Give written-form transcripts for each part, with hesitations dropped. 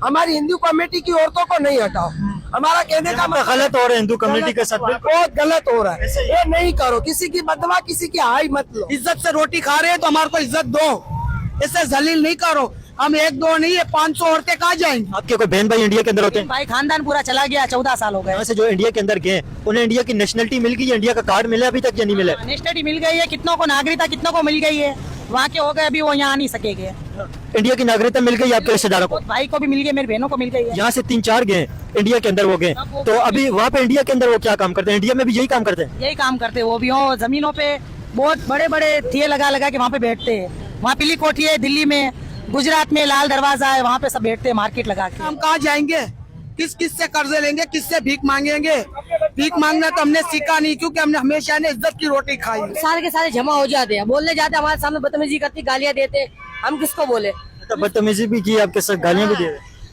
हमारी हिंदू कम्युनिटी की औरतों को नहीं हटाओ। हमारा कहने का मतलब गलत हो रहा है हिंदू कम्युनिटी के साथ। बहुत गलत हो रहा है। ये नहीं करो, किसी की बदवा, किसी की हाई मत लो। इज्जत से रोटी खा रहे हैं तो हमारे को इज्जत दो, इससे जलील नहीं करो। हम एक दो नहीं है 500 औरतें कहाँ जाएंगी। आपके कोई बहन भाई इंडिया के अंदर होते हैं? भाई खानदान पूरा चला गया, 14 साल हो गए। यहाँ से जो इंडिया के अंदर गए उन्हें इंडिया की नेशनलिटी मिल गई, इंडिया का कार्ड मिला अभी तक या नहीं मिला? नेशनलिटी मिल गई है, कितनों को नागरिकता कितनों को मिल गई है, वहाँ के हो गए, अभी वो यहाँ आ नहीं सकेंगे। इंडिया की नागरिकता मिल गई आपके रिश्तेदारों को? भाई को भी मिल गई, मेरी बहनों को मिल गई है। यहाँ से 3-4 गए इंडिया के अंदर, वो गए तो अभी वहाँ पे इंडिया के अंदर वो क्या काम करते हैं? इंडिया में भी यही काम करते हैं? यही काम करते हैं वो भी। हो जमीनों पे बहुत बड़े बड़े थिए लगा लगा के वहाँ पे बैठते हैं। वहाँ पीली कोठी है दिल्ली में, गुजरात में लाल दरवाजा है, वहाँ पे सब बैठते हैं मार्केट लगा के। हम कहाँ जाएंगे, किस किस से कर्जे लेंगे, किससे भीख मांगेंगे? भीख मांगना तो हमने सीखा नहीं, क्योंकि हमने हमेशा ने इज्जत की रोटी खाई। सारे के सारे जमा हो जाते हैं, बोलने जाते हमारे सामने बदतमीजी करती, गालियाँ देते, हम किसको बोले? बदतमीजी भी की आपके साथ, गालियाँ भी दी?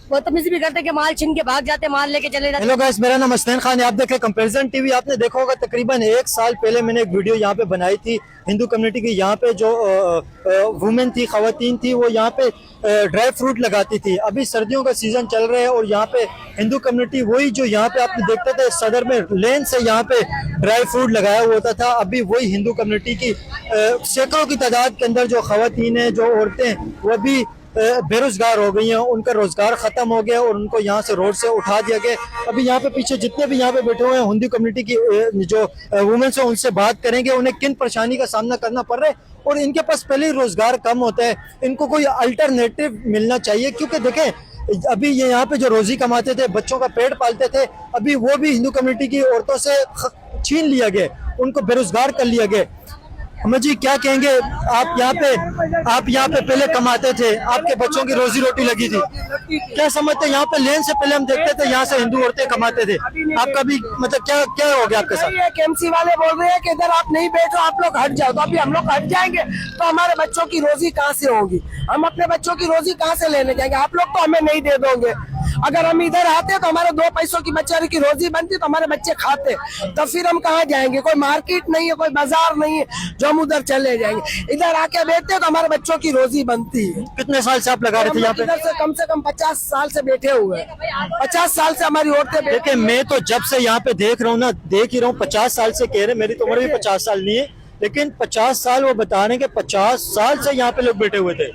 बदतमीजी भी करते कि माल छीन के भाग जाते, माल लेके चले जाते। हेलो गाइस, मेरा नाम असलैन खान है, आप देख रहे हैं कंपैरिजन टीवी। आपने देखा होगा तकरीबन 1 साल पहले मैंने एक वीडियो यहाँ पे बनाई थी हिंदू कम्युनिटी की। यहाँ पे जो वुमेन थी, खवातीन थी, वो यहाँ पे ड्राई फ्रूट लगाती थी। अभी सर्दियों का सीजन चल रहा है और यहाँ पे हिंदू कम्युनिटी वही जो यहाँ पे आपने देखते थे सदर में लेन से यहाँ पे ड्राई फ्रूट लगाया हुआ होता था, अभी वही हिंदू कम्युनिटी की सैकड़ों की तादाद के अंदर जो खवातीन है, जो औरतें, वो भी बेरोजगार हो गई हैं। उनका रोजगार खत्म हो गया और उनको यहाँ से रोड से उठा दिया गया। अभी यहाँ पे पीछे जितने भी यहाँ पे बैठे हुए हैं हिंदू कम्युनिटी की जो वुमेन्स हैं, उनसे बात करेंगे उन्हें किन परेशानी का सामना करना पड़ रहा है और इनके पास पहले ही रोजगार कम होता है, इनको कोई अल्टरनेटिव मिलना चाहिए। क्योंकि देखें अभी ये यहाँ पे जो रोजी कमाते थे, बच्चों का पेट पालते थे, अभी वो भी हिंदू कम्युनिटी की औरतों से छीन लिया गया, उनको बेरोजगार कर लिया गया। अम्मा जी क्या कहेंगे, आप यहाँ पे पहले कमाते थे, आपके बच्चों की रोजी रोटी लगी थी, क्या समझते? यहाँ पे लेन से पहले हम देखते थे यहाँ से हिंदू औरतें कमाते थे, आपका भी मतलब क्या हो गया आपके साथ? एमसी वाले बोल रहे हैं कि इधर आप नहीं बैठो, आप लोग हट जाओ, तो अभी हम लोग हट जाएंगे तो हमारे बच्चों की रोजी कहाँ से होगी? हम अपने बच्चों की रोजी कहाँ से लेने जाएंगे? आप लोग तो हमें नहीं दे दोगे। अगर हम इधर आते तो हमारे 2 पैसों की बेचारे की रोजी बनती तो हमारे बच्चे खाते, तो फिर हम कहाँ जाएंगे? कोई मार्केट नहीं है, कोई बाजार नहीं है जो हम उधर चले जाएंगे। इधर आके बैठते तो हमारे बच्चों की रोजी बनती है। कितने साल से आप लगा रहे थे यहाँ पे? इधर से कम 50 साल से बैठे हुए हैं। 50 साल से हमारी औरतें। देखिए मैं तो जब से यहाँ पे देख रहा हूँ ना, देख ही रहा हूँ, 50 साल से कह रहे, मेरी तो उम्र भी 50 साल नहीं है, लेकिन 50 साल वो बता रहे हैं कि 50 साल से यहाँ पे लोग बैठे हुए थे।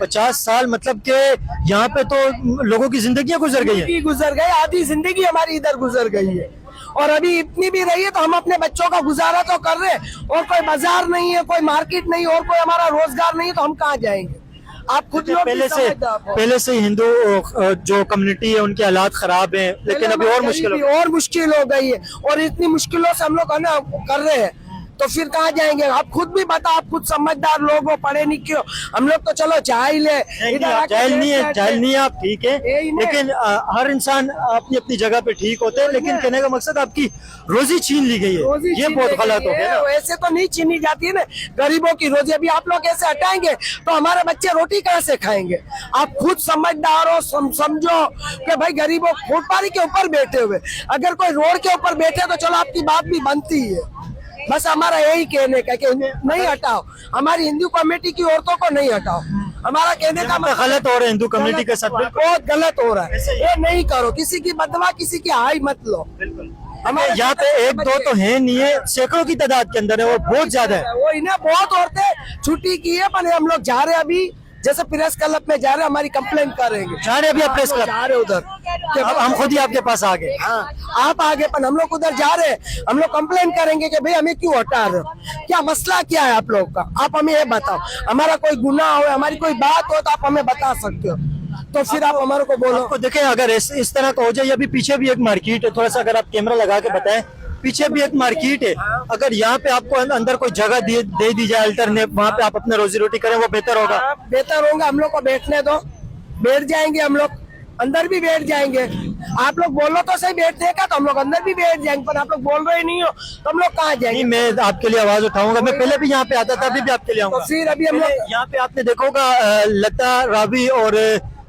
50 साल मतलब कि यहाँ पे तो लोगों की जिंदगियां गुजर गई है। गुजर गई, आधी जिंदगी हमारी इधर गुजर गई है और अभी इतनी भी रही है तो हम अपने बच्चों का गुजारा तो कर रहे हैं और कोई बाजार नहीं है, कोई मार्केट नहीं और कोई हमारा रोजगार नहीं है, तो हम कहाँ जाएंगे? आप खुद पहले से हिंदू जो कम्युनिटी है उनके हालात खराब हैं, लेकिन अभी और मुश्किल हो गई है और इतनी मुश्किलों से हम लोग कर रहे हैं, तो फिर कहाँ जाएंगे? आप खुद भी बताओ, आप खुद समझदार लोग हो, पढ़े नहीं क्यों? हम लोग तो चलो जाहिल है, जाहिल नहीं है आप, ठीक है, लेकिन हर इंसान अपनी अपनी जगह पे ठीक होते हैं, लेकिन कहने का मकसद आपकी रोजी छीन ली गई है, ये बहुत गलत हो गया। वैसे तो नहीं छीनी जाती है ना गरीबों की रोजी। अभी आप लोग ऐसे हटाएंगे तो हमारे बच्चे रोटी कहाँ से खाएंगे? आप खुद समझदार हो, समझो कि भाई गरीबों फुटपाथी के ऊपर बैठे हुए, अगर कोई रोड के ऊपर बैठे तो चलो आपकी बात भी बनती है। बस हमारा यही कहने का कि नहीं हटाओ, हमारी हिंदू कम्युनिटी की औरतों को नहीं हटाओ। हमारा कहने का मतलब गलत हो रहा है हिंदू कम्युनिटी के साथ, बहुत गलत हो रहा है। ये नहीं करो, किसी की बदवा, किसी की हाई मत लो। हमारे यहाँ पे 1-2 तो है नहीं है, सैकड़ों की तादाद के अंदर है, वो बहुत ज्यादा है। वो इन्हें बहुत औरतें छुट्टी की है, पर हम लोग जा रहे हैं अभी, जैसे प्रेस क्लब में जा रहे हैं, हमारी कंप्लेंट करेंगे। जा रहे अभी आप प्रेस क्लब? जा रहे उधर, अब हम खुद ही आपके पास आ गए। हाँ, आप आगे, पर हम लोग उधर जा रहे हैं, हम लोग कंप्लेंट करेंगे कि भाई हमें क्यों हटा रहे हो, क्या मसला क्या है आप लोग का? आप हमें ये बताओ, हमारा कोई गुनाह हो, हमारी कोई बात हो तो आप हमें बता सकते हो, तो फिर आप हमारे को बोलो। देखें अगर इस तरह का हो जाए, अभी पीछे भी एक मार्केट है, थोड़ा सा अगर आप कैमरा लगा के बताएं, पीछे भी एक मार्केट है, अगर यहाँ पे आपको अंदर कोई जगह दे दी जाए अल्टरनेट, वहाँ पे आप अपने रोजी रोटी करें, वो बेहतर होगा। बेहतर होगा, हम लोग को बैठने दो, बैठ जाएंगे, हम लोग अंदर भी बैठ जाएंगे। आप लोग बोलो तो सही बैठने का, तो हम लोग अंदर भी बैठ जाएंगे, पर आप लोग बोल रहे नहीं हो तो हम लोग कहाँ जाएंगे? मैं आपके लिए आवाज उठाऊंगा, मैं पहले भी यहाँ पे आता था, अभी भी आपके लिए आऊंगा। तो फिर अभी हम लोग यहाँ पे आपने देखा होगा लता रावी, और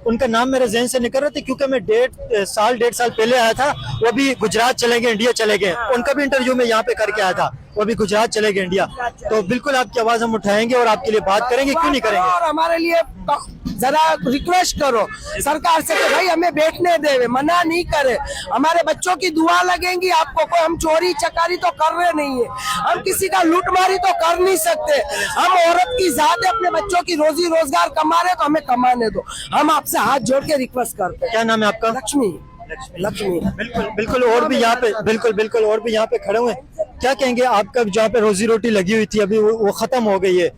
उनका नाम मेरे जहन से निकल रहा था क्योंकि मैं 1.5 साल पहले आया था, वो भी गुजरात चले गए, इंडिया चले गए, उनका भी इंटरव्यू में यहाँ पे करके आया था, वो भी गुजरात चले गए इंडिया। तो बिल्कुल आपकी आवाज हम उठाएंगे और आपके लिए बात करेंगे, क्यों नहीं करेंगे? और हमारे लिए जरा रिक्वेस्ट करो सरकार से कि भाई हमें बैठने दे, मना नहीं करे। हमारे बच्चों की दुआ लगेंगी आपको। कोई हम चोरी चकारी तो कर रहे नहीं है, हम किसी का लूटमारी तो कर नहीं सकते। हम औरत की जात है, अपने बच्चों की रोजी रोजगार कमा रहे तो हमें कमाने दो। हम आपसे हाथ जोड़ के रिक्वेस्ट करते हैं। क्या नाम है आपका? लक्ष्मी। बिल्कुल बिल्कुल, और भी यहाँ पे बिल्कुल और भी यहाँ पे खड़े हुए हैं। क्या कहेंगे, आपका जहाँ पे रोजी रोटी लगी हुई थी अभी वो खत्म हो गई है,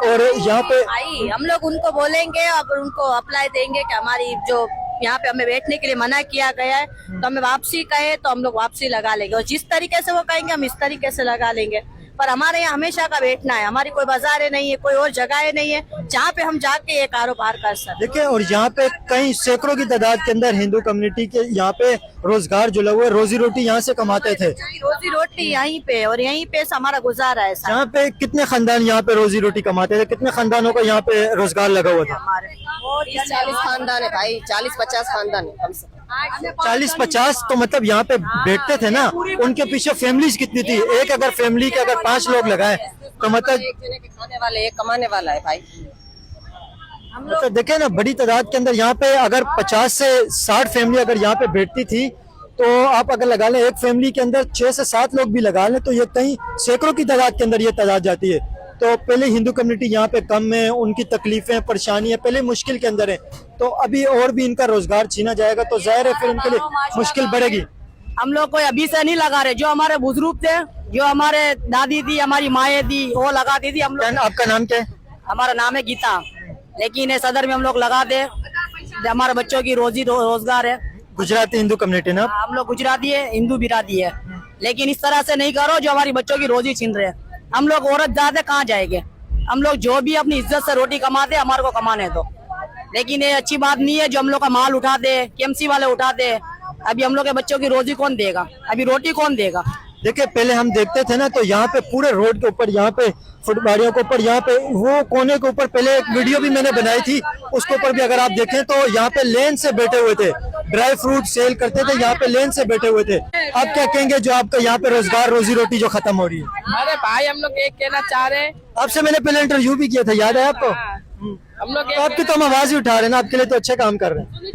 और यहाँ पे भाई हम लोग उनको बोलेंगे और उनको अप्लाई देंगे कि हमारी जो यहाँ पे हमें बैठने के लिए मना किया गया है तो हमें वापसी कहे तो हम लोग वापसी लगा लेंगे, और जिस तरीके से वो कहेंगे हम इस तरीके से लगा लेंगे। पर हमारे यहाँ हमेशा का बैठना है, हमारी कोई बाजार नहीं है, कोई और जगह नहीं है जहाँ पे हम जाके ये कारोबार कर सकते। देखिए, और यहाँ पे कई सैकड़ों की तादाद के अंदर हिंदू कम्युनिटी के यहाँ पे रोजगार जो लगे हुए, रोजी रोटी यहाँ से कमाते थे। रोजी रोटी यहीं पे और यहीं पे हमारा गुजारा है। यहाँ पे कितने खानदान यहाँ पे रोजी रोटी कमाते थे? कितने खानदानों का यहाँ पे रोजगार लगा हुआ था? हमारे 40 खानदान है भाई, 40-50 खानदान है कम से कम। 40-50 तो मतलब यहाँ पे बैठते थे ना, उनके पीछे फैमिलीज कितनी थी? एक अगर फैमिली के अगर 5 लोग लगाए तो मतलब एक जने के खाने वाले, एक कमाने वाला है भाई। तो देखे ना, बड़ी तादाद के अंदर यहाँ पे अगर 50 से 60 फैमिली अगर यहाँ पे बैठती थी तो आप अगर लगा लें एक फैमिली के अंदर 6 से 7 लोग भी लगा लें तो ये कहीं सैकड़ों की तादाद के अंदर ये तादाद जाती है। तो पहले हिंदू कम्युनिटी यहाँ पे कम है, उनकी तकलीफें परेशानियां पहले मुश्किल के अंदर है, तो अभी और भी इनका रोजगार छीना जाएगा तो जाहिर है फिर उनके लिए मुश्किल बढ़ेगी। हम लोग कोई अभी से नहीं लगा रहे, जो हमारे बुजुर्ग थे, जो हमारे दादी थी, हमारी माए थी, वो लगाती थी। हम लोग, आपका नाम क्या है? हमारा नाम है गीता, लेकिन ये सदर में हम लोग लगा दे, हमारे बच्चों की रोजी रोजगार है। गुजराती हिंदू कम्युनिटी ना? हम लोग गुजराती है, हिंदू बिरादी है, लेकिन इस तरह से नहीं करो जो हमारी बच्चों की रोजी छीन रहे हैं। हम लोग औरत जाते कहाँ जाएंगे? हम लोग जो भी अपनी इज्जत से रोटी कमाते हमारे को कमाने दो, लेकिन ये अच्छी बात नहीं है जो हम लोग का माल उठा दे, केएमसी वाले उठा दे। अभी हम लोग के बच्चों की रोजी कौन देगा? अभी रोटी कौन देगा? देखिए, पहले हम देखते थे ना तो यहाँ पे पूरे रोड के ऊपर, यहाँ पे फुटबाड़ियों के ऊपर, यहाँ पे वो कोने के ऊपर पहले एक वीडियो भी मैंने बनाई थी, उसके ऊपर भी अगर आप देखें तो यहाँ पे लेन से बैठे हुए थे, ड्राई फ्रूट सेल करते थे, यहाँ पे लेन से बैठे हुए थे। आप क्या कहेंगे जो आपका यहाँ पे रोजगार रोजी रोटी जो खत्म हो रही है? अरे भाई हम लोग एक कहना चाह रहे हैं, आपसे मैंने पहले इंटरव्यू भी किया था, याद है आपको? हम लोग तो आपकी तो हम आवाज ही उठा रहे हैं ना, आपके लिए तो अच्छा काम कर रहे हैं।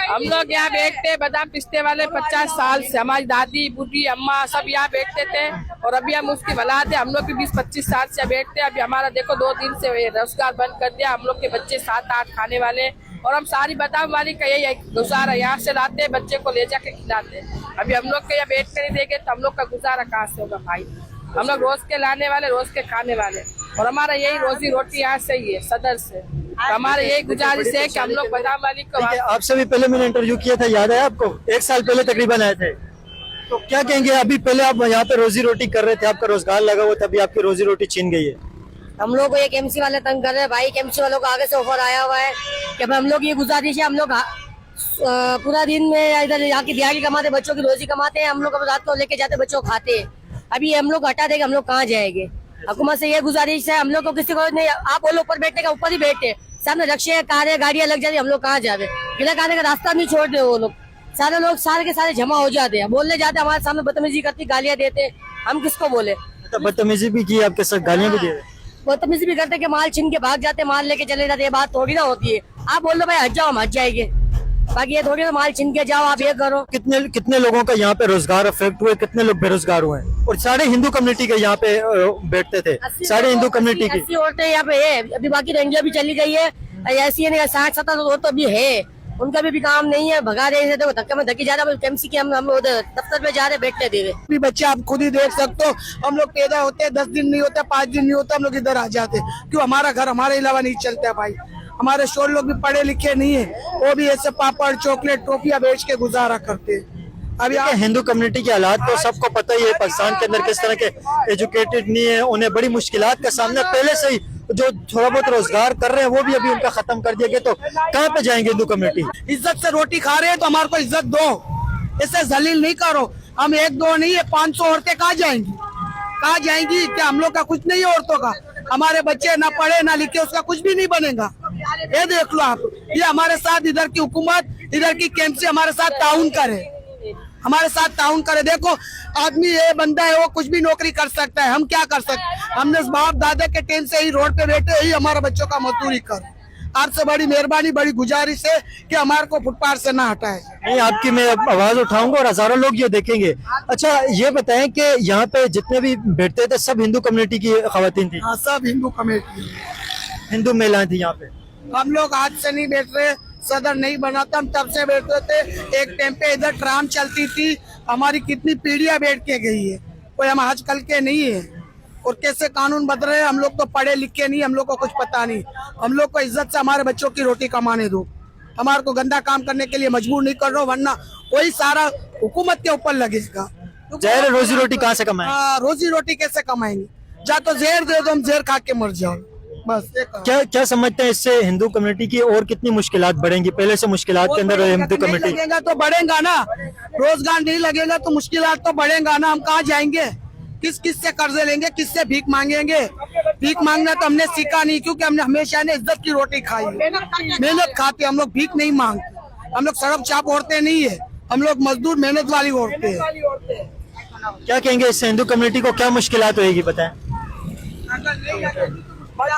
हम लोग यहाँ बैठते बादाम पिस्ते वाले 50 साल से, हमारी दादी बूढ़ी अम्मा सब यहाँ बैठते थे, और अभी हम उसकी भला थे। हम लोग भी 20-25 साल से बैठते हैं। अभी हमारा देखो 2 दिन से रोजगार बंद कर दिया। हम लोग के बच्चे 7-8 खाने वाले, और हम सारी बादाम वाली का यही गुजारा, यहाँ से लाते बच्चे को ले जाके खिलाते। अभी हम लोग के यहाँ बैठ कर नहीं देंगे तो हम लोग का गुजारा कहाँ से होगा भाई? हम लोग रोज के लाने वाले, रोज के खाने वाले, और हमारा यही रोजी रोटी यहाँ से ही है, सदर से। तो हमारे यही गुजारिश है कि हम लोग बादाम वाली को, आपसे भी पहले मैंने इंटरव्यू किया था, याद है आपको? 1 साल पहले तकरीबन आए थे। तो क्या कहेंगे, अभी पहले आप यहाँ पे रोजी रोटी कर रहे थे, आपका रोजगार लगा हुआ था, अभी आपकी रोजी रोटी छीन गई है। हम लोग को ये केएमसी वाले तंग कर रहे हैं भाई। केएमसी वालों को आगे से ऑफर आया हुआ है कि हम लोग ये गुजारिश है, हम लोग पूरा दिन में इधर यहाँ की दिहाड़ी कमाते, बच्चों की रोजी कमाते हैं। हम लोग रात को लेके जाते, बच्चों को खाते हैं। अभी हम लोग हटा देंगे, हम लोग कहाँ जाएंगे? हुकूमत से ये गुजारिश है, हम लोग को किसी को नहीं, आप वो लोग ऊपर बैठने का ऊपर ही बैठे, सामने रक्शे कारें गाड़ियां लग जाती, हम लोग कहाँ जावे? बिना खाने का रास्ता नहीं छोड़ दे वो लोग। सारे लोग सारे के सारे जमा हो जाते हैं, बोलने जाते, हमारे सामने बदतमीजी करती, गालियां देते, हम किसको बोले? तो बदतमीजी भी की, आपके साथ गालियां भी दी? बदतमीजी भी करते कि माल छीन के भाग जाते, माल लेके चले जाते। ये बात थोड़ी ना होती है। आप बोल दो भाई हट जाओ, हम हट जाएंगे, बाकी ये थोड़ी ना माल छीन के जाओ, आप ये करो। कितने लोगों का यहाँ पे रोजगार अफेक्ट हुए, कितने लोग बेरोजगार हुए हैं? और सारे हिंदू कम्युनिटी के यहाँ पे बैठते थे, सारे हिंदू कम्युनिटी की 80 औरतें यहाँ पे है। अभी बाकी इंडिया भी चली गई है, ऐसी है 60-70 औरत तो भी है, उनका भी काम नहीं है, भगा रहे हैं। देखो धक्का में धक्की जा रहा है, केएमसी की हम उधर दफ्तर में जा रहे, बैठते देवे भी बच्चे आप खुद ही देख सकते हो। हम लोग पैदा होते हैं, 10 दिन नहीं होता, 5 दिन नहीं होता, हम लोग इधर आ जाते। क्यों? हमारा घर हमारे अलावा नहीं चलता है भाई। हमारे शोर लोग भी पढ़े लिखे नहीं है, वो भी ऐसे पापड़ चॉकलेट टोपियां बेच के गुजारा करते हैं। अभी हिंदू कम्युनिटी के हालात तो सबको पता ही है, पाकिस्तान के अंदर किस तरह के एजुकेटेड नहीं है, उन्हें बड़ी मुश्किलात का सामना पहले से ही, जो थोड़ा बहुत रोजगार कर रहे हैं वो भी अभी उनका खत्म कर दिया गया। तो कहाँ पे जाएंगे हिंदू कम्युनिटी? इज्जत से रोटी खा रहे हैं तो हमारे को इज्जत दो, इससे जलील नहीं करो। हम 1-2 नहीं है, 500 औरतें कहाँ जाएंगी? कहाँ जाएंगी? क्या हम लोग का कुछ नहीं है औरतों का? हमारे बच्चे ना पढ़े ना लिखे, उसका कुछ भी नहीं बनेगा। ये देख लो आप, ये हमारे साथ इधर की हुकूमत, इधर की केएमसी हमारे साथ ताउन करे, हमारे साथ ताउन करे। देखो आदमी ये बंदा है, वो कुछ भी नौकरी कर सकता है, हम क्या कर सकते हैं? हमने बाप दादा के टेन से ही रोड पे बैठे ही हमारे बच्चों का मजदूरी कर, आपसे बड़ी मेहरबानी, बड़ी गुजारिश है कि हमारे को फुटपाथ से ना हटाए। नहीं, आपकी मैं आवाज उठाऊंगा और हजारों लोग ये देखेंगे। अच्छा, ये बताएं कि यहाँ पे जितने भी बैठते थे सब हिंदू कम्युनिटी की खवातीन थी? हाँ, सब हिंदू कमेटी। हिंदू महिलाएं थी यहाँ पे? हम लोग आज से नहीं बैठ रहे, सदर नहीं बना था, हम तब से बैठते थे। एक टाइम पे इधर ट्राम चलती थी, हमारी कितनी पीढ़ियां बैठ के गई है, कोई हम आजकल के नहीं है। और कैसे कानून बदल रहे हैं, हम लोग तो पढ़े लिखे नहीं, हम लोग को कुछ पता नहीं। हम लोग को इज्जत से हमारे बच्चों की रोटी कमाने दो, हमारे को गंदा काम करने के लिए मजबूर नहीं कर रहा, वरना वही सारा हुकूमत के ऊपर लगेगा। जहर रोजी रोटी कहाँ से कमाएं? रोजी रोटी कैसे कमाएंगे? जा तो जहर दे दो, हम जहर खा के मर जाओ बस। क्या समझते हैं इससे हिंदू कम्युनिटी की और कितनी मुश्किलात बढ़ेंगी? पहले से मुश्किलात के अंदर हिंदू कम्युनिटी लगेगा तो बढ़ेगा ना, रोजगार नहीं लगेगा तो मुश्किलात तो बढ़ेगा ना। हम कहाँ जाएंगे? किस से कर्जे लेंगे, किससे भीख मांगेंगे? भीख मांगना तो हमने सीखा नहीं, क्योंकि हमने हमेशा ने इज्जत की रोटी खाई, मेहनत खाते। हम लोग भीख नहीं मांगते, हम लोग सड़क चाप औरतें नहीं है, हम लोग मजदूर मेहनत वाली औरतें हैं। क्या कहेंगे इससे हिंदू कम्युनिटी को क्या मुश्किलात होगी बताएं?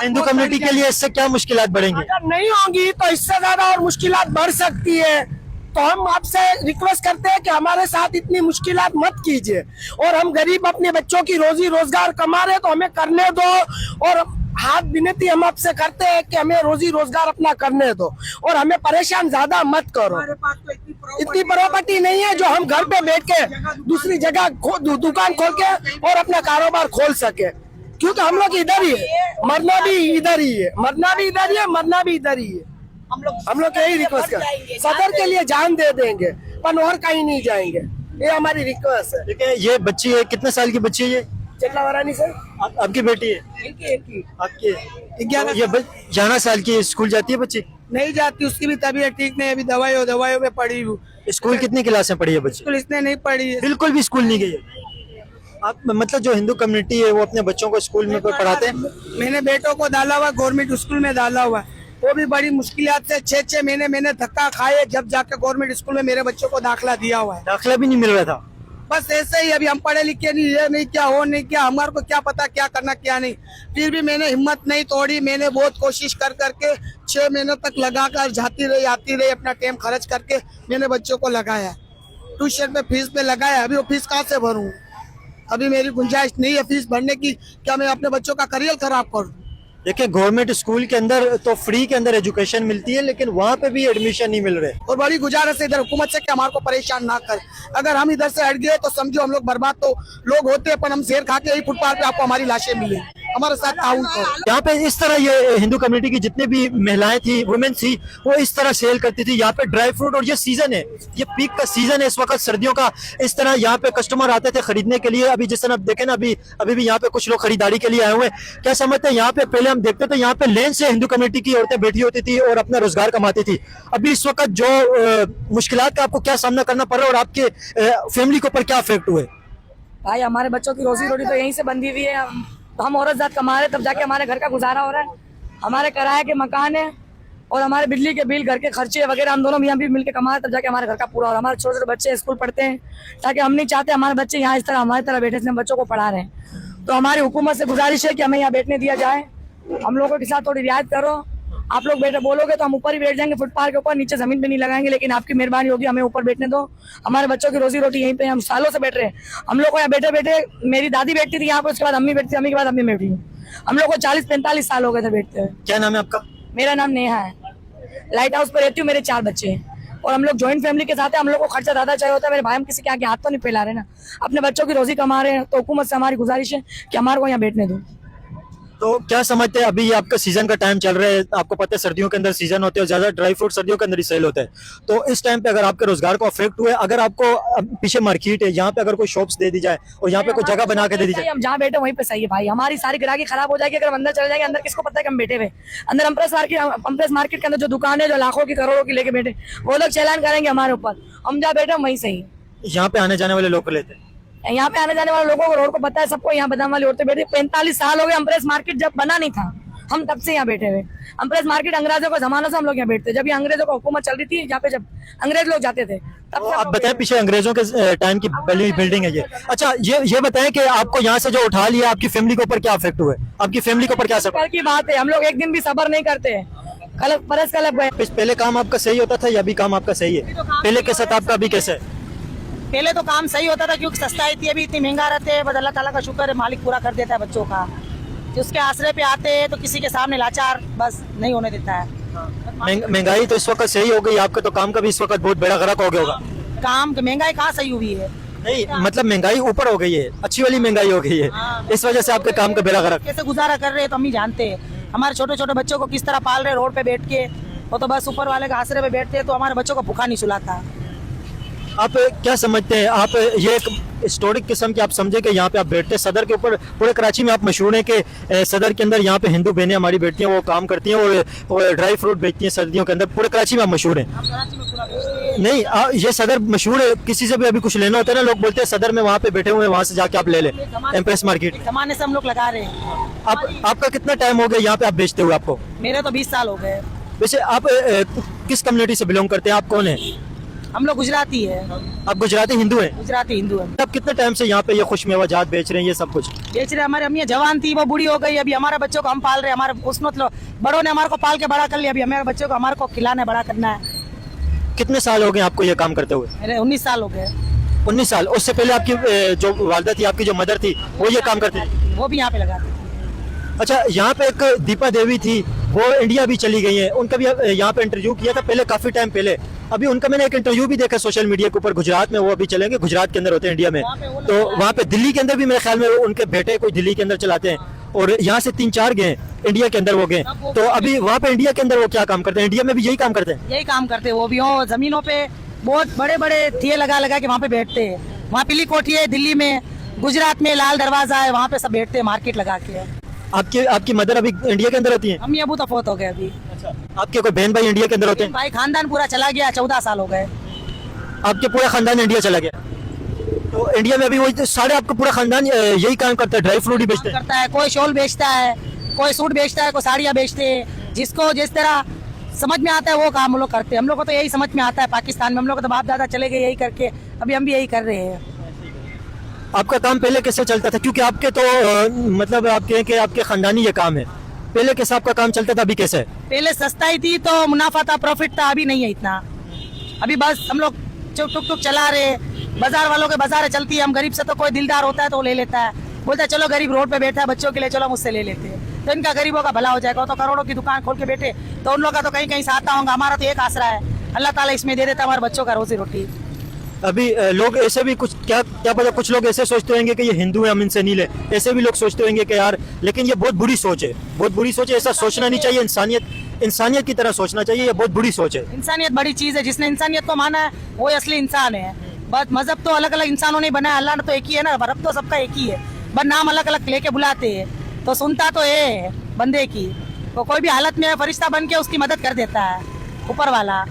हिंदू कम्युनिटी के लिए इससे क्या मुश्किलात बढ़ेंगी? अगर नहीं होंगी तो इससे ज्यादा और मुश्किलात बढ़ सकती है। तो हम आपसे रिक्वेस्ट करते हैं कि हमारे साथ इतनी मुश्किलात मत कीजिए, और हम गरीब अपने बच्चों की रोजी रोजगार कमा रहे तो हमें करने दो, और हाथ विनती हम आपसे करते हैं कि हमें रोजी रोजगार अपना करने दो, और हमें परेशान ज्यादा मत करो। इतनी प्रॉपर्टी नहीं है जो हम घर पे बैठ के दूसरी जगह दुकान खोल के और अपना कारोबार खोल सके, क्योंकि हम लोग इधर ही है, मरना भी इधर ही है, मरना भी इधर ही है, मरना भी इधर ही है। हम लोग यही रिक्वेस्ट कर, सदर के लिए जान दे देंगे पर और कहीं नहीं जाएंगे, ये हमारी रिक्वेस्ट है। देखिए, ये बच्ची है, कितने साल की बच्ची है ये? चेकला वारानी सर, आपकी बेटी है? आपकी 11 ये 11 साल की स्कूल जाती है बच्ची? नहीं जाती, उसकी भी तबीयत ठीक नहीं है, अभी दवाइयों में पड़ी हूँ। स्कूल कितनी क्लास में पढ़ी है बच्ची? स्कूल इसने नहीं पढ़ी है, बिल्कुल भी स्कूल नहीं गई है। आप मतलब जो हिंदू कम्युनिटी है वो अपने बच्चों को स्कूल में पढ़ाते हैं? मैंने बेटों को डाला हुआ गवर्नमेंट स्कूल में डाला हुआ, वो भी बड़ी मुश्किलात से 6 महीने मैंने धक्का खाए, जब जाके गवर्नमेंट स्कूल में मेरे बच्चों को दाखिला दिया हुआ है। दाखिला भी नहीं मिल रहा था? बस ऐसे ही, अभी हम पढ़े लिखे नहीं, ये नहीं क्या हो नहीं क्या, हमारे को क्या पता क्या करना क्या नहीं। फिर भी मैंने हिम्मत नहीं तोड़ी, मैंने बहुत कोशिश कर करके 6 महीनों तक लगाकर जाती रही आती रही, अपना टाइम खर्च करके मैंने बच्चों को लगाया, ट्यूशन पे फीस पे लगाया। अभी वो फीस कहाँ से भरूं? अभी मेरी गुंजाइश नहीं है फीस भरने की, क्या मैं अपने बच्चों का करियर खराब करूं? देखिए, गवर्नमेंट स्कूल के अंदर तो फ्री के अंदर एजुकेशन मिलती है, लेकिन वहाँ पे भी एडमिशन नहीं मिल रहे। और बड़ी गुजारिश है इधर हुकूमत से कि हमारे को परेशान ना करे। अगर हम इधर से हट गए तो समझो हम लोग बर्बाद तो लोग होते हैं, पर हम शेर खा के यही फुटपाथ पे आपको हमारी लाशें मिले। हमारे साथ ताउन करो। यहाँ पे इस तरह ये हिंदू कम्युनिटी की जितने भी महिलाएं थी, वुमेन थी, वो इस तरह सेल करती थी। यहाँ पे ड्राई फ्रूट, और ये सीजन है, ये पीक का सीजन है इस वक्त सर्दियों का। इस तरह यहाँ पे कस्टमर आते थे खरीदने के लिए। अभी जिस तरह आप देखें ना, अभी भी यहाँ पे कुछ लोग खरीदारी के लिए आए हुए हैं। क्या समझते हैं, यहाँ पे पहले हम देखते थे यहाँ पे लेन से हिंदू कम्युनिटी की औरतें बैठी होती थी और अपना रोजगार कमाती थी। अभी इस वक्त जो मुश्किलात का आपको क्या सामना करना पड़ रहा है और आपके फैमिली के ऊपर क्या इफेक्ट हुए? भाई, हमारे बच्चों की रोजी रोटी तो यहीं से बंधी हुई है। हम औरत जात कमा रहे, तब जाके हमारे घर का गुजारा हो रहा है। हमारे किराए के मकान है और हमारे बिजली के बिल, घर के खर्चे वगैरह हम दोनों यहाँ भी मिलकर कमा रहे, तब जाके हमारे घर का पूरा। और हमारे छोटे छोटे बच्चे स्कूल पढ़ते हैं, ताकि हम नहीं चाहते हमारे बच्चे यहाँ इस तरह हमारी तरह बैठे, इसलिए बच्चों को पढ़ा रहे हैं। तो हमारी हुकूमत से गुजारिश है कि हमें यहाँ बैठने दिया जाए, हम लोगों के साथ थोड़ी रियायत करो। आप लोग बैठे बोलोगे तो हम ऊपर ही बैठ जाएंगे, फुटपाथ के ऊपर, नीचे जमीन पे नहीं लगाएंगे, लेकिन आपकी मेहरबानी होगी, हमें ऊपर बैठने दो। हमारे बच्चों की रोजी रोटी यहीं पे, हम सालों से बैठ रहे हैं। हम लोग को यहाँ बैठे बैठे, मेरी दादी बैठती थी यहाँ पे, उसके बाद अम्मी बैठती, अम्मी के बाद अम्मी बैठी हूँ। हम लोग को 40-45 साल हो गए थे बैठते हुए। क्या नाम है आपका? मेरा नाम नेहा है, लाइट हाउस पे रहती हूँ, मेरे 4 बच्चे हैं और हम लोग ज्वाइंट फैमिली के साथ है। हम लोग को खर्चा ज्यादा चाहिए होता है। मेरे भाई हम किसी के आगे हाथ तो नहीं फैला रहे ना, अपने बच्चों की रोजी कमा रहे हैं। तो हुकूमत से हमारी गुजारिश है कि हमारे को यहाँ बैठने दो। तो क्या समझते हैं, अभी ये आपका सीजन का टाइम चल रहा है, आपको पता है सर्दियों के अंदर सीजन होते हैं और ज्यादा ड्राई फ्रूट सर्दियों के अंदर ही सेल होता है। तो इस टाइम पे अगर आपके रोजगार को अफेक्ट हुए, अगर आपको पीछे मार्केट है, यहाँ पे अगर कोई शॉप्स दे दी जाए और यहाँ पे कोई जगह बना के दे दी जाए, हम जहाँ बैठे वहीं पे सही है भाई। हमारी सारी ग्राहकी खराब हो जाएगी अगर हम अंदर चले जाएंगे। अंदर किसको पता है कि हम बैठे हुए अंदर अम्प्रेस मार्केट के अंदर जो दुकान है, जो लाखों की करोड़ों की लेके बैठे, वो लोग चैलान करेंगे हमारे ऊपर। हम जहाँ बैठे वहीं सही। यहाँ पे आने जाने वाले लोग लेते हैं, यहाँ पे आने जाने वाले लोगों को रोड को पता है सबको। यहाँ बादाम वाली औरतें बैठी 45 साल हो गए। अम्प्रेस मार्केट जब बना नहीं था, हम तब से यहाँ बैठे हुए। अम्प्रेस मार्केट अंग्रेजों का जमाना से हम लोग यहाँ बैठते, जब ये अंग्रेजों का हुकूमत चल रही थी, यहाँ पे जब अंग्रेज लोग जाते थे तब से। आप बताएं, पीछे अंग्रेजों के टाइम की बिल्डिंग है ये। अच्छा, ये बताएं कि आपको यहाँ से जो उठा लिया, आपकी फैमिली के ऊपर क्या इफेक्ट हुए, आपकी फैमिली के ऊपर क्या असर? कल की बात है, हम लोग एक दिन भी सब्र नहीं करते। कल परस कल गए। पहले काम आपका सही होता था या अभी काम आपका सही है? पहले के साथ आपका अभी कैसा है? पहले तो काम सही होता था क्योंकि सस्ताई थी, अभी इतनी महंगा रहते हैं। बस अल्लाह ताला का शुक्र है, मालिक पूरा कर देता है बच्चों का। जो उसके आसरे पे आते हैं तो किसी के सामने लाचार बस नहीं होने देता है। महंगाई तो इस वक्त सही हो गई, आपका तो काम का भी इस वक्त बहुत बड़ा गरक हो गया होगा। काम महंगाई कहाँ सही हुई है? नहीं मतलब महंगाई ऊपर हो गई है, अच्छी वाली महंगाई हो गई है, इस वजह से आपके काम का बेड़ा गरक। कैसे गुजारा कर रहे हैं तो हम ही जानते हैं। हमारे छोटे छोटे बच्चों को किस तरह पाल रहे रोड पे बैठ के, वो तो बस ऊपर वाले के आसरे पे बैठते हैं तो हमारे बच्चों को भूखा नहीं सुलाता। आप क्या समझते हैं, आप ये एक हिस्टोरिक किस्म की आप समझे कि यहाँ पे आप बैठते हैं सदर के ऊपर, पूरे कराची में आप मशहूर हैं कि सदर के अंदर यहाँ पे हिंदू बहनें हमारी बैठती हैं, वो काम करती हैं और ड्राई फ्रूट बेचती हैं सर्दियों के अंदर, पूरे कराची में आप मशहूर हैं। नहीं ये सदर मशहूर है, किसी से भी अभी कुछ लेना होता है ना, लोग बोलते हैं सदर में वहाँ पे बैठे हुए हैं, वहाँ से जाके आप ले लें एम्प्रेस मार्केट। जमाने से हम लोग लगा रहे हैं। आपका कितना टाइम हो गया यहाँ पे आप बेचते हुए? आपको मेरे तो 20 साल हो गए। वैसे आप किस कम्युनिटी से बिलोंग करते हैं, आप कौन है? हम लोग गुजराती है। आप गुजराती हिंदू हैं? गुजराती हिंदू है। आप कितने टाइम से यहाँ पे ये खुश मेवा जात बेच रहे हैं, ये सब कुछ बेच रहे? हमारी अम्मी जवान थी, वो बूढ़ी हो गई, अभी हमारे बच्चों को हम पाल रहे हैं। हमारे उसमें बड़ों ने हमारे को पाल के बड़ा कर लिया, अभी हमारे बच्चों को हमारे को खिलाना बड़ा करना है। कितने साल हो गए आपको ये काम करते हुए? मेरे 19 साल हो गए। 19 साल। उससे पहले आपकी जो वालदा थी, आपकी जो मदर थी, वो ये काम करती थी? वो भी यहाँ पे लगाते थे। अच्छा, यहाँ पे एक दीपा देवी थी, वो इंडिया भी चली गई है, उनका भी यहाँ पे इंटरव्यू किया था पहले, काफी टाइम पहले। अभी उनका मैंने एक इंटरव्यू भी देखा सोशल मीडिया के ऊपर, गुजरात में वो अभी चलेंगे, गुजरात के अंदर होते हैं इंडिया में, तो वहाँ पे दिल्ली के अंदर भी मेरे ख्याल में उनके बेटे कोई दिल्ली के अंदर चलाते हैं, और यहाँ से 3-4 गए इंडिया के अंदर, वो गए। तो अभी वहाँ पे इंडिया के अंदर वो क्या काम करते हैं? इंडिया में भी यही काम करते हैं? यही काम करते हैं वो भी। हो जमीनों पे बहुत बड़े बड़े थिए लगा लगा के वहाँ पे बैठते हैं। वहाँ पीली कोठी है दिल्ली में, गुजरात में लाल दरवाजा है, वहाँ पे सब बैठते हैं मार्केट लगा के। आपकी मदर अभी इंडिया के अंदर होती है? अम्मी अबू तो फौत हो गए अभी। आपके कोई बहन भाई इंडिया के अंदर होते हैं? भाई खानदान पूरा चला गया, 14 साल हो गए। आपके पूरा खानदान इंडिया चला गया? तो इंडिया में अभी वही सारे आपका पूरा खानदान यही काम करता है, ड्राई फ्रूट ही बेचते हैं? करता है, कोई शॉल बेचता है, कोई सूट बेचता है, कोई साड़ियाँ बेचते हैं। जिसको जिस तरह समझ में आता है वो काम हम लोग करते हैं। हम लोग को तो यही समझ में आता है, पाकिस्तान में हम लोग तो बाप दादा चले गए यही करके, अभी हम भी यही कर रहे हैं। आपका काम पहले कैसे चलता था? क्योंकि आपके तो मतलब आप कहें कि आपके खानदानी ये काम है, पहले कैसे आपका काम चलता था, अभी कैसे है? पहले सस्ताई थी तो मुनाफा था, प्रॉफिट था, अभी नहीं है इतना। अभी बस हम लोग टुक टुक चला रहे, बाजार वालों के बाजार चलती है। हम गरीब से तो कोई दिलदार होता है तो वो ले लेता है, बोलता है चलो गरीब रोड पे बैठा है बच्चों के लिए, चलो मुझसे ले लेते हैं, तो इनका गरीबों का भला हो जाएगा। तो करोड़ों की दुकान खोल के बैठे तो उन लोगों का तो कहीं कहीं से आता होगा, हमारा तो एक आसरा है, अल्लाह ताला इसमें दे देता है हमारे बच्चों का रोजी रोटी। अभी लोग ऐसे भी कुछ क्या पता, कुछ लोग ऐसे सोचते होंगे कि ये हिंदू है हम इनसे नहीं ले, ऐसे भी लोग सोचते होंगे कि यार, लेकिन ये बहुत बुरी सोच है, बहुत बुरी सोच है, ऐसा सोचना नहीं चाहिए। इंसानियत की तरह सोचना चाहिए, ये बहुत बुरी सोच है। इंसानियत बड़ी चीज है, जिसने इंसानियत को माना है वो असली इंसान है। बस मजहब तो अलग अलग इंसानों ने बनाया, अल्लाह ने तो एक ही है ना, रब तो सबका एक ही है, बस नाम अलग अलग लेके बुलाते हैं। तो सुनता तो है बंदे की, तो कोई भी हालत में फरिश्ता बन के उसकी मदद कर देता है ऊपर वाला।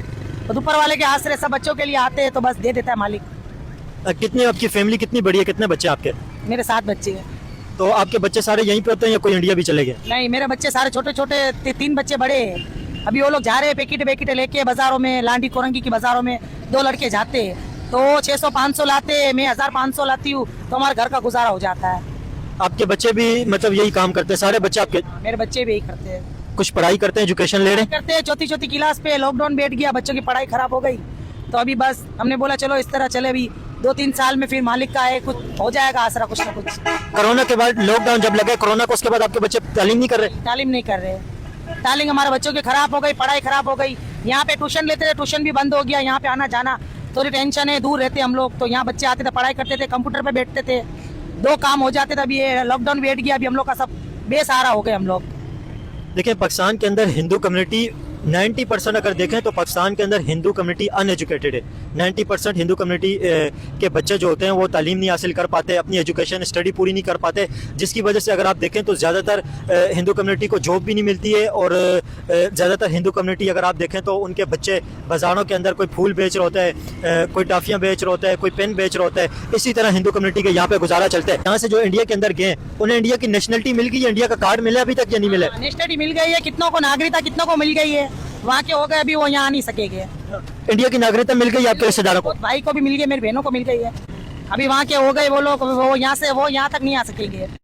तो ऊपर वाले के आसरे सब बच्चों के लिए आते हैं तो बस दे देता है मालिक। कितनी आपकी फैमिली कितनी बड़ी है, कितने बच्चे आपके? मेरे 7 बच्चे हैं। तो आपके बच्चे सारे यहीं पे होते हैं या कोई इंडिया भी चले गए? नहीं, मेरे बच्चे सारे छोटे छोटे, 3 बच्चे बड़े हैं। अभी वो लोग जा रहे हैं पैकेट लेके बाजारों में, लांडी कोरंगी की बाजारों में 2 लड़के जाते हैं तो 600-500 लाते हैं, मैं 1500 लाती हूँ, तो हमारे घर का गुजारा हो जाता है। आपके बच्चे भी मतलब यही काम करते हैं सारे बच्चे आपके? मेरे बच्चे भी यही करते हैं। कुछ पढ़ाई करते हैं, एजुकेशन ले रहे हैं? करते हैं, चौथी क्लास पे लॉकडाउन बैठ गया, बच्चों की पढ़ाई खराब हो गई, तो अभी बस हमने बोला चलो इस तरह चले, अभी 2-3 साल में फिर मालिक का है, कुछ हो जाएगा आसरा कुछ ना कुछ। कोरोना के बाद लॉकडाउन जब लगे कोरोना को, उसके बाद आपके बच्चे तालीम नहीं कर रहे? तालीम नहीं कर रहे, तालीम हमारे बच्चों की खराब हो गई, पढ़ाई खराब हो गई। यहाँ पे ट्यूशन लेते थे, ट्यूशन भी बंद हो गया, यहाँ पे आना जाना थोड़ी टेंशन है, दूर रहते हम लोग, तो यहाँ बच्चे आते थे, पढ़ाई करते थे, कंप्यूटर पे बैठते थे, 2 काम हो जाते थे। अभी ये लॉकडाउन बैठ गया, अभी हम लोग का सब बेसहारा हो गए हम लोग। देखिए, पाकिस्तान के अंदर हिंदू कम्युनिटी 90% अगर देखें तो पाकिस्तान के अंदर हिंदू कम्युनिटी अनएजुकेटेड है। 90% हिंदू कम्युनिटी के बच्चे जो होते हैं वो तालीम नहीं हासिल कर पाते, अपनी एजुकेशन स्टडी पूरी नहीं कर पाते, जिसकी वजह से अगर आप देखें तो ज़्यादातर हिंदू कम्युनिटी को जॉब भी नहीं मिलती है। और ज़्यादातर हिंदू कम्युनिटी अगर आप देखें तो उनके बच्चे बाज़ारों के अंदर कोई फूल बेच रहा होता है, कोई टाफियाँ बेच रहा होता है, कोई पेन बेच रहा होता है। इसी तरह हिंदू कम्युनिटी के यहाँ पे गुजारा चलता है। यहाँ से जो इंडिया के अंदर गए उन्हें इंडिया की नेशनलिटी मिल गई है, इंडिया का कार्ड मिला अभी तक या नहीं मिला? नेशनलिटी मिल गई है, कितनों को नागरिकता कितनों को मिल गई है, वहाँ के हो गए, अभी वो यहाँ आ नहीं सकेंगे। इंडिया की नागरिकता मिल गई आपके रिश्तेदारों को? भाई को भी मिल गई, मेरी बहनों को मिल गई है, अभी वहाँ के हो गए वो लोग, वो यहाँ से वो यहाँ तक नहीं आ सकेंगे।